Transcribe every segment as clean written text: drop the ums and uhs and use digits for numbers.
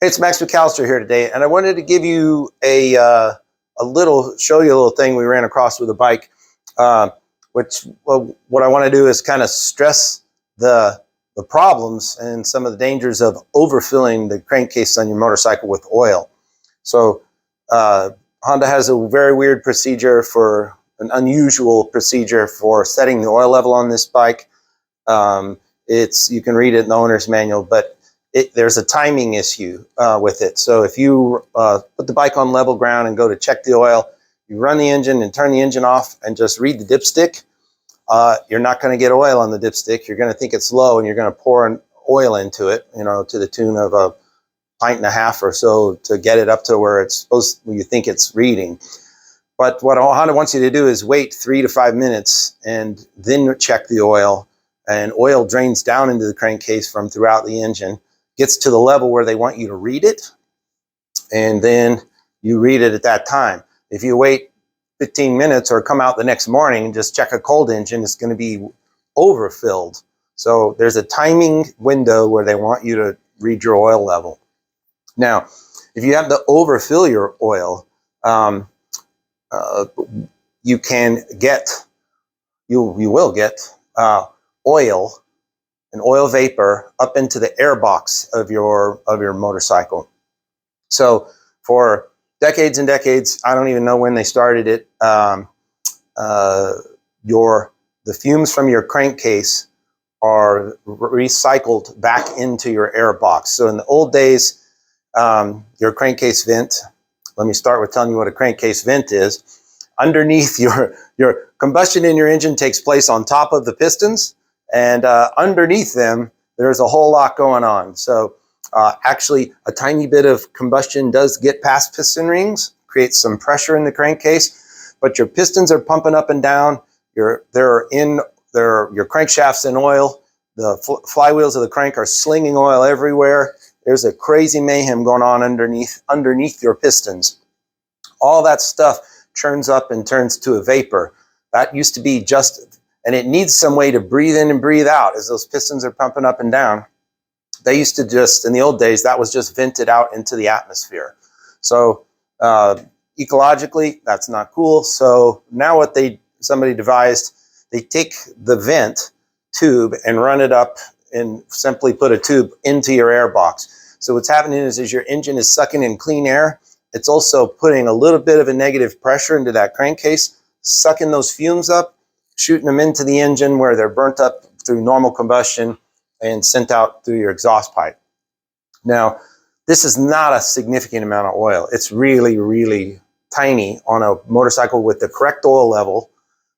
Hey, it's Max McAllister here today, and I wanted to give you show you a little thing we ran across with a bike. What I want to do is kind of stress the problems and some of the dangers of overfilling the crankcase on your motorcycle with oil. So Honda has a very weird procedure for an unusual procedure for setting the oil level on this bike. You can read it in the owner's manual, but there's a timing issue with it. So if you put the bike on level ground and go to check the oil, you run the engine and turn the engine off and just read the dipstick, you're not going to get oil on the dipstick. You're going to think it's low and you're going to pour oil into it, to the tune of a pint and a half or so to get it up to where it's where you think it's reading. But what Honda wants you to do is wait 3 to 5 minutes and then check the oil, and oil drains down into the crankcase from throughout the engine, gets to the level where they want you to read it, and then you read it at that time. If you wait 15 minutes or come out the next morning and just check a cold engine, it's going to be overfilled. So there's a timing window where they want you to read your oil level. Now, if you have to overfill your oil, you will get oil and oil vapor up into the air box of your motorcycle. So for decades and decades, I don't even know when they started it, the fumes from your crankcase are recycled back into your air box. So in the old days, your crankcase vent, let me start with telling you what a crankcase vent is. Underneath your combustion in your engine takes place on top of the pistons, and underneath them, there's a whole lot going on. So actually, a tiny bit of combustion does get past piston rings, creates some pressure in the crankcase, but your pistons are pumping up and down. Your crankshaft's in oil. The flywheels of the crank are slinging oil everywhere. There's a crazy mayhem going on underneath your pistons. All that stuff churns up and turns to a vapor. That used to be and it needs some way to breathe in and breathe out as those pistons are pumping up and down. They used to in the old days, that was just vented out into the atmosphere. So ecologically, that's not cool. So now what somebody devised, they take the vent tube and run it up and simply put a tube into your air box. So what's happening is your engine is sucking in clean air. It's also putting a little bit of a negative pressure into that crankcase, sucking those fumes up, shooting them into the engine where they're burnt up through normal combustion and sent out through your exhaust pipe. Now, this is not a significant amount of oil. It's really, really tiny on a motorcycle with the correct oil level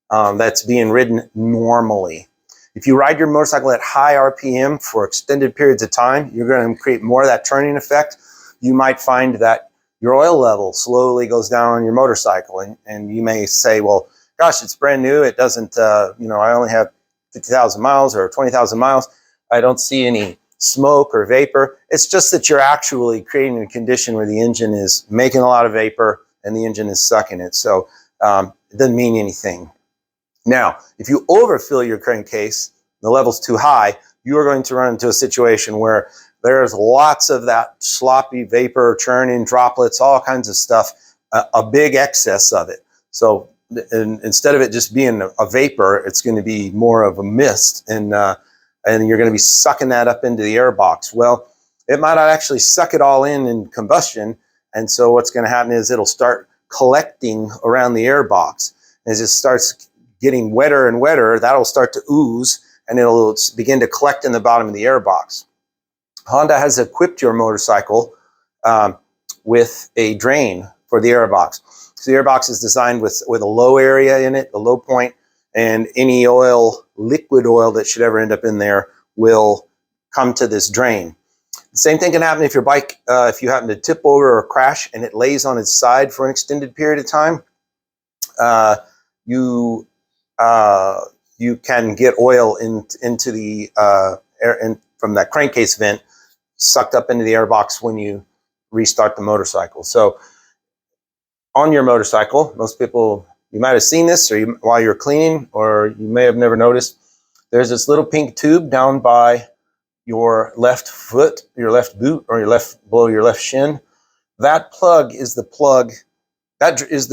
that's being ridden normally. If you ride your motorcycle at high RPM for extended periods of time, you're going to create more of that turning effect. You might find that your oil level slowly goes down on your motorcycle, and you may say, well, gosh, it's brand new. It doesn't, I only have 50,000 miles or 20,000 miles. I don't see any smoke or vapor. It's just that you're actually creating a condition where the engine is making a lot of vapor and the engine is sucking it. So it doesn't mean anything. Now, if you overfill your crankcase, the level's too high, you are going to run into a situation where there's lots of that sloppy vapor, churning, droplets, all kinds of stuff, a big excess of it. So instead of it just being a vapor, it's going to be more of a mist, and you're going to be sucking that up into the air box. Well, it might not actually suck it all in combustion, and so what's going to happen is it'll start collecting around the air box. As it starts getting wetter and wetter, that'll start to ooze, and it'll begin to collect in the bottom of the air box. Honda has equipped your motorcycle with a drain for the air box. So the air box is designed with a low area in it, a low point, and any liquid oil that should ever end up in there will come to this drain. The same thing can happen if your bike, if you happen to tip over or crash and it lays on its side for an extended period of time, you can get oil into the air from that crankcase vent, sucked up into the air box when you restart the motorcycle. So on your motorcycle, most people, you might have seen this while you're cleaning, or you may have never noticed, there's this little pink tube down by your left foot, your left boot, or your left below your left shin, that plug is the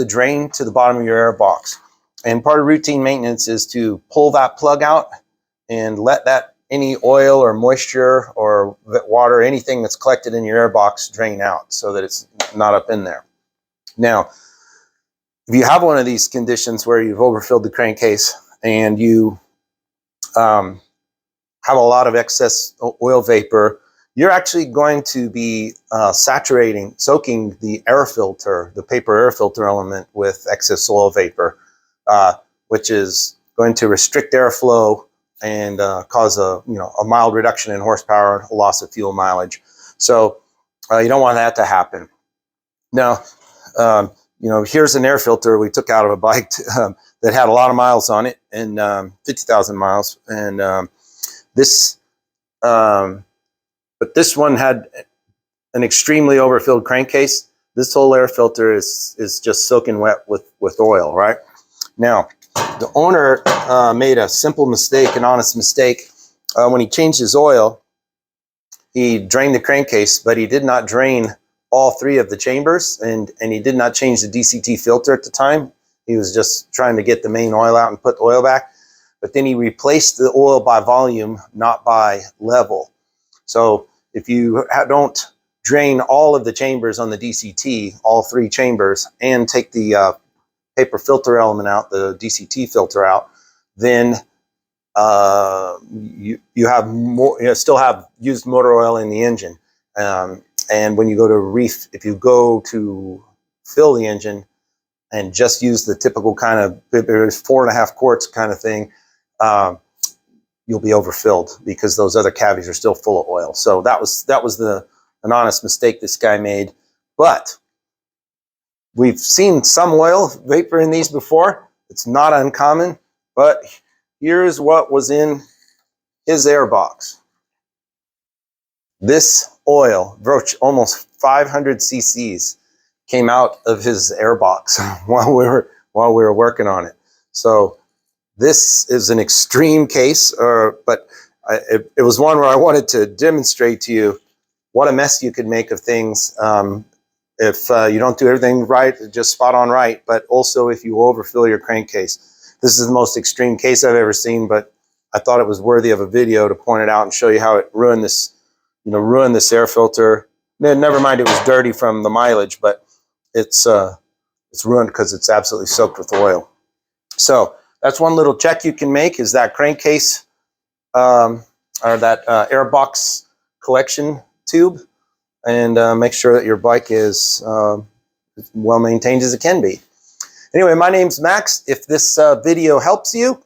drain to the bottom of your air box. And part of routine maintenance is to pull that plug out and let that any oil or moisture or water, anything that's collected in your air box, drain out so that it's not up in there. Now, if you have one of these conditions where you've overfilled the crankcase and you have a lot of excess oil vapor, you're actually going to be soaking the air filter, the paper air filter element, with excess oil vapor, which is going to restrict airflow and cause a mild reduction in horsepower, a loss of fuel mileage. So you don't want that to happen. Now, here's an air filter we took out of a bike that had a lot of miles on it, and 50,000 miles, and but this one had an extremely overfilled crankcase. This whole air filter is just soaking wet with oil, right? Now, the owner made a simple mistake, an honest mistake. When he changed his oil, he drained the crankcase, but he did not drain all 3 of the chambers, and he did not change the DCT filter at the time. He was just trying to get the main oil out and put the oil back. But then he replaced the oil by volume, not by level. So if you don't drain all of the chambers on the DCT, all 3 chambers, and take the paper filter element out, the DCT filter out, then you have more. You still have used motor oil in the engine. And when you go to if you go to fill the engine and just use the typical kind of 4.5 quarts kind of thing, you'll be overfilled because those other cavities are still full of oil. So that was an honest mistake this guy made. But we've seen some oil vapor in these before. It's not uncommon. But here's what was in his air box. This oil, almost 500 cc's, came out of his air box while we were working on it. So this is an extreme case, but it was one where I wanted to demonstrate to you what a mess you could make of things if you don't do everything right, just spot on right, but also if you overfill your crankcase. This is the most extreme case I've ever seen, but I thought it was worthy of a video to point it out and show you how it ruined this air filter. Never mind, it was dirty from the mileage, but it's ruined because it's absolutely soaked with oil. So that's one little check you can make, is that crankcase or that airbox collection tube, and make sure that your bike is as well maintained as it can be. Anyway, my name's Max. If this video helps you,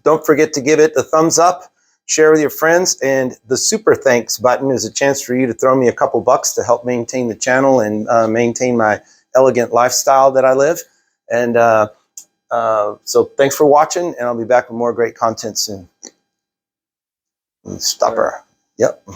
don't forget to give it a thumbs up, share with your friends, and the super thanks button is a chance for you to throw me a couple bucks to help maintain the channel and maintain my elegant lifestyle that I live. And so thanks for watching, and I'll be back with more great content soon. Stopper. Yep.